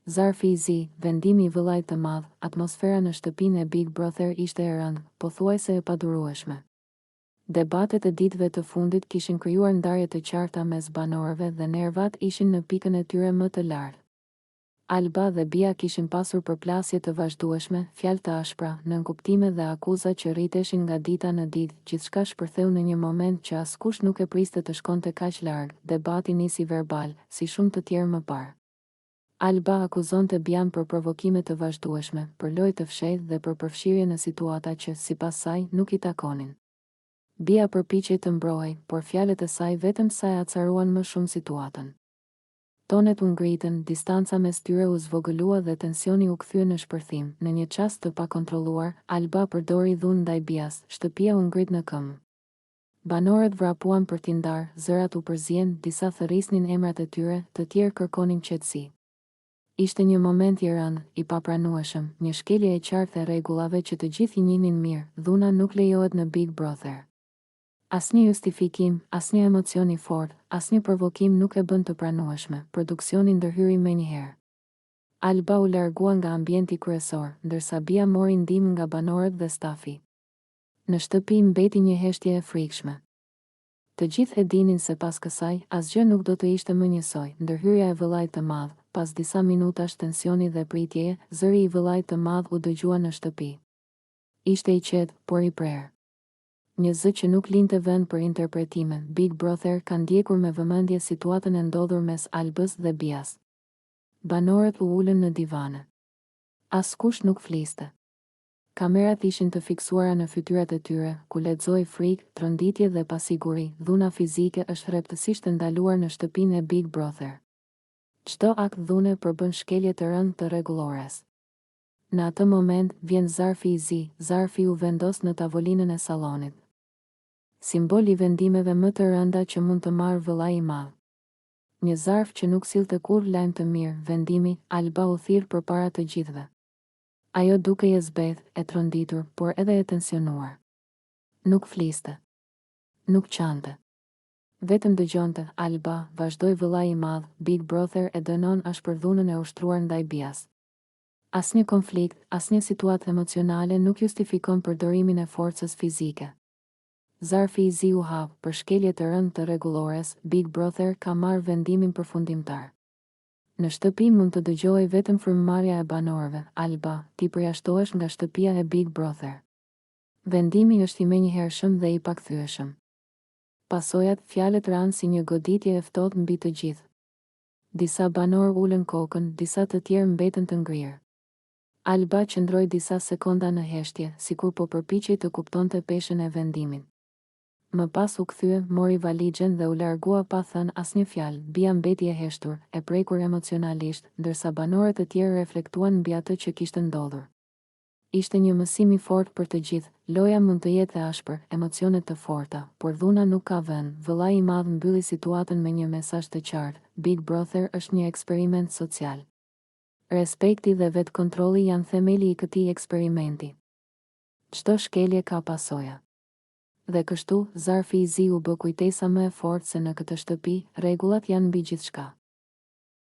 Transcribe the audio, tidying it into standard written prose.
Zarfi i zi, vendimi i vëllait të madh, atmosfera në shtëpinë e Big Brother ishte e rëndë, pothuajse e padurueshme. Debatet e ditëve të fundit kishin krijuar ndarje të qarta mes banorëve dhe nervat ishin në pikën e tyre më të lartë. Alba dhe Bia kishin pasur përplasje të vazhdueshme, fjalë të ashpra, nënkuptime dhe akuza që rriteshin nga dita në ditë, gjithçka shpërtheu në një moment që askush nuk e priste të shkonte kaq larg. Debati nisi verbal, si shumë të tjerë më parë. Alba akuzonte Bian për provokime të vazhdueshme, për lojë të fshehtë dhe për përfshirje në situata që, sipas saj, nuk i takonin. Bia përpiqej të mbrojë, por fjalët e saj vetëm sa e acaruan më shumë situatën. Tonet u ngritën, distanca mes tyre u zvogëlua dhe tensioni u kthye në shpërthim. Në një çast të pakontrolluar, Alba përdori dhunë ndaj Bias, shtëpia u ngrit në këmbë. Banorët vrapuan për t'i ndarë, zërat u përzien, disa thërrisnin emrat e tyre, të tjerë kërkonin qetësi. Ishte një moment i rëndë, i papranueshëm, një shkelje e qartë e rregullave që të gjithë i njihnin mirë. Dhuna nuk lejohet në Big Brother. Asnjë justifikim, asnjë emocion i fortë, asnjë provokim nuk e bën të pranueshme. Produksioni ndërhyri menjëherë. Alba u largua nga ambienti kryesor, ndërsa Bia mori ndihmë nga banorët dhe stafi. Në shtëpi mbeti një heshtje e frikshme. Të gjithë e dinin se pas kësaj, asgjë nuk do të ishte më njësoj. Ndërhyrja e vëllait të madh, pas disa minutash tensioni dhe pritjeje, zëri i vëllait të madh u dëgjua në shtëpi. Ishte i qetë, por i prerë. Një zë që nuk linte vend për interpretime. Big Brother ka ndjekur me vëmendje situatën e ndodhur mes Albës dhe Bias. Banorët u ulën në divane. Askush nuk fliste. Kamerat ishin të fiksuara në fytyrat e tyre, ku lexoi frikë, tronditje dhe pasiguri. Dhuna fizike është rreptësisht ndaluar në shtëpinë e Big Brother. Çdo akt dhune përbën shkelje të rëndë të rregullores. Në atë moment vjen zarfi i zi, zarfi u vendos në tavolinën e sallonit. Simbol i vendimeve më të rënda që mund të marrë vëllai i madh. Një zarf që nuk sillte kurrë lajm të mirë, vendimi, Alba u thirr përpara të gjithëve. Ajo dukej e zbeth, e tronditur, por edhe e tensionuar. Nuk fliste. Nuk qante. Vetëm dëgjonte. Alba, vazhdoi vëllai i madh, Big Brother e dënon ashpërdhunën e ushtruar ndaj Bias. Asnjë konflikt, asnjë situatë emocionale nuk justifikon përdorimin e forcës fizike. Zarfi i zi u hap, për shkelje të rëndë të rregullores, Big Brother ka marrë vendimin përfundimtar. Në shtëpi mund të dëgjohej vetëm frymëmarrja e banorëve. Alba, ti përjashtohesh nga shtëpia e Big Brother. Vendimi është i menjëhershëm dhe i pakthyeshëm. Pasojat, fjalët ranë si një goditje e ftohtë mbi të gjithë. Disa banorë ulën kokën, disa të tjerë mbetën të ngrirë. Alba qëndroi disa sekonda në heshtje, sikur po përpiqej të kuptonte peshën e vendimit. Më pas u kthye, mori valixhen dhe u largua pa thënë asnjë fjalë. Bia mbeti e heshtur, e prekur emocionalisht, ndërsa banorët e tjerë reflektuan mbi atë që kishte ndodhur. Ishte një mësim i fortë për të gjithë. Loja mund të jetë e ashpër, emocionet të forta, por dhuna nuk ka vend. Vëllai i madh mbylli situatën me një mesazh të qartë. Big Brother është një eksperiment social. Respekti dhe vetkontrolli janë themeli i këtij eksperimenti. Çdo shkelje ka pasoja. Dhe kështu, zarfi i zi u bë kujtesa më e fortë se në këtë shtëpi, rregullat janë mbi gjithçka.